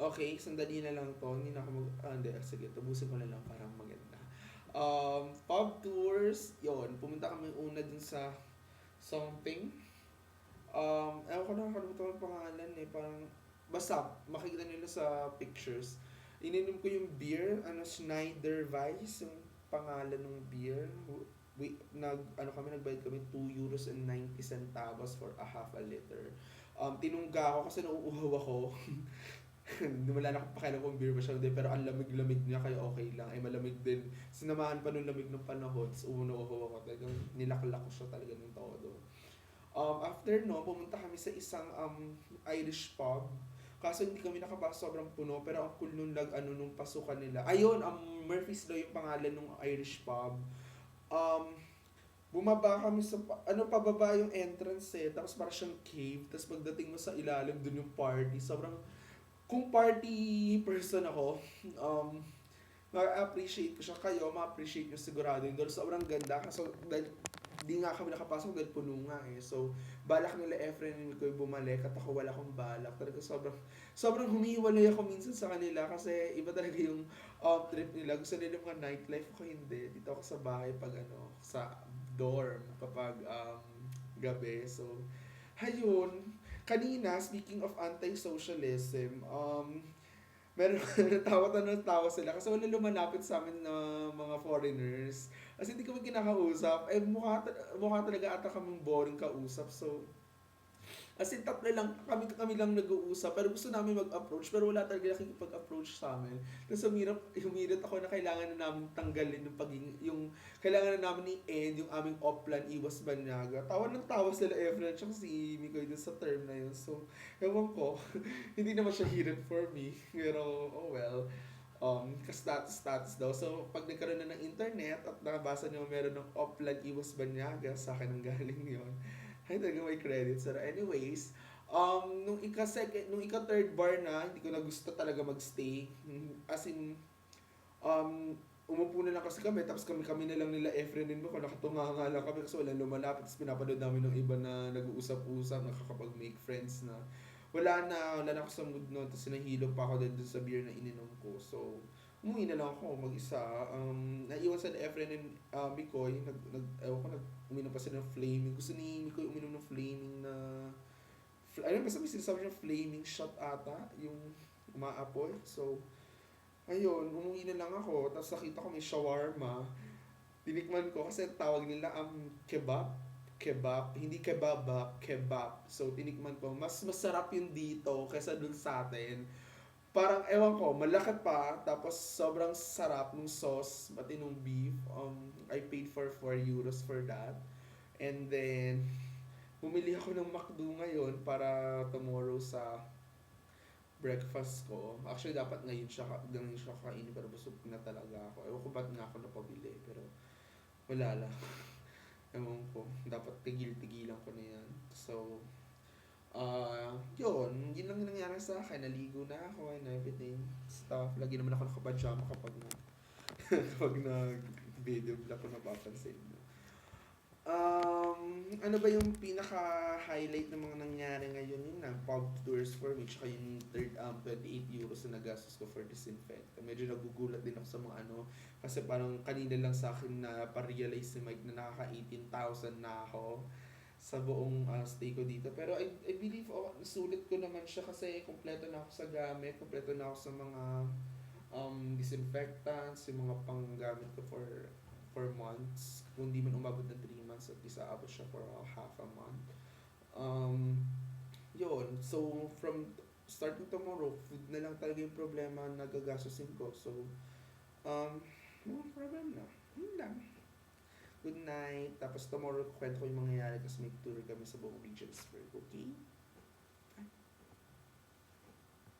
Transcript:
Okay, sandali na lang 'to, hindi na ako hindi, sige tubusin ko na lang para maganda. Pub tours, yon pumunta kami una dun sa Songping. Ewan ko nakakalimutan ko yung pangalan eh, parang basta makikita nila sa pictures. Ininom ko yung beer, Schneider Weiss, yung pangalan ng beer. Nagbayad kami 2 euros and 90 centavos for a half a liter. Tinungga ako kasi nauuhaw ako. Wala na akong pakialam kung beer ba siya hindi, pero ang lamig-lamig niya kaya okay lang. Ay malamig din. Sinamahan pa nung lamig ng panahon, so umuuhaw ako. Talagang nilaklak ko siya talaga ng todo. After no, pumunta kami sa isang Irish pub. Kaso hindi kami nakapasok, sobrang puno, pero ang cool nung pasukan nila. Ayun, Murphy's Law yung pangalan ng Irish pub. Um, Bumaba kami sa, pababa yung entrance eh, tapos parang siyang cave, tapos pagdating mo sa ilalim, dun yung party. Sobrang, kung party person ako, um, ma-appreciate ko siya. Kayo, ma-appreciate nyo sigurado yun. Dahil sobrang ganda. Kasi dahil di nga kami nakapasok dahil puno nga eh. So, balak nila Efren and ko bumalik at ako wala akong balak. Talaga sobrang humihiwalay ako minsan sa kanila kasi iba talaga yung trip nila. Gusto nila mga nightlife, ako hindi. Dito ako sa bahay pag sa dorm kapag gabi. So, ayun. Kanina, speaking of anti-socialism, meron natawa sila kasi wala lumalapit sa amin na mga foreigners. Kasi hindi kami kinakausap. Mukha talaga ata kaming boring kausap. So, as in tatlo lang, kami lang nag-uusap. Pero gusto namin mag-approach. Pero wala talaga nakikipag-approach sa amin. Tapos humirit ako na kailangan na namin tanggalin yung kailangan na namin i-end yung aming offline iwas banyaga. Tawa ng tawa sila Efren at si Mikoy dun sa term na yun. So, ewan ko. Hindi naman siya hidden for me. Pero, oh well. Ka-status daw. So, pag nagkaroon na ng internet at nakabasa niyo meron ng offline iwas banyaga, sa akin ang galing yon. Ay, talaga may credits. Pero anyways, nung ika-third bar na, hindi ko na gusto talaga magstay. As in, umupo na lang kasi kami, tapos kami na lang nila Efren din mo, kung nakatunga nga lang kami kasi walang lumalapit, tapos pinapanood namin ng iba na nag-uusap-usap, nakakapag-make friends na wala na ako sa mood noon, tapos nahilo pa ako din dun sa beer na ininom ko. So, umuwi na lang ako mag-isa. Naiwan sa Efren and Mikoy, ewan ko, uminom pa sila ng flaming. Gusto ni Mikoy uminom ng flaming na, ayun, basta may sinasabi siya flaming shot ata, yung umaapoy. So, ayun, umuwi na lang ako, tapos nakita ko may shawarma. Tinikman ko kasi tawag nila kebab. Kebab, hindi kebab kebab. So, tinikman ko, mas masarap yung dito kaysa dun sa atin. Parang, ewan ko, malakad pa, tapos sobrang sarap nung sauce, pati nung beef. I paid for 4 euros for that. And then, bumili ako ng McDo ngayon para tomorrow sa breakfast ko. Actually, dapat ngayon siya kainin pero busog na talaga ako. Ewan ko ba't nga ako napabili, pero wala lang. Ewan ko, dapat tigil-tigilan ko na yan. So, yun lang yung nangyari sa akin. Naligo na ako and everything. Stuff. Lagi naman ako nakapajama kapag kapag nag-video vlog ko napapansin. Ano ba yung pinaka-highlight ng mga nangyari ngayon? Yun na, pub tours for me, tsaka yung 28 euros na nagastos ko for disinfectant. Medyo nagugulat din ako sa mga kasi parang kanina lang sa akin na pa-realize ni Mike na nakaka 18,000 na ako sa buong stay ko dito. Pero I believe, sulit ko naman siya kasi kompleto na ako sa gamit, kompleto na ako sa mga disinfectants, yung mga panggamit ko for months. Kung di man umabot ng 3 months, at least aabot siya for half a month. Um, Yun. So, from starting tomorrow, food na lang talaga yung problema na gagastusin ko. So, no problem na. Yun lang. Good night. Tapos tomorrow, kwento ko yung mangyayari kasi may tour kami sa buong Regensburg. Okay?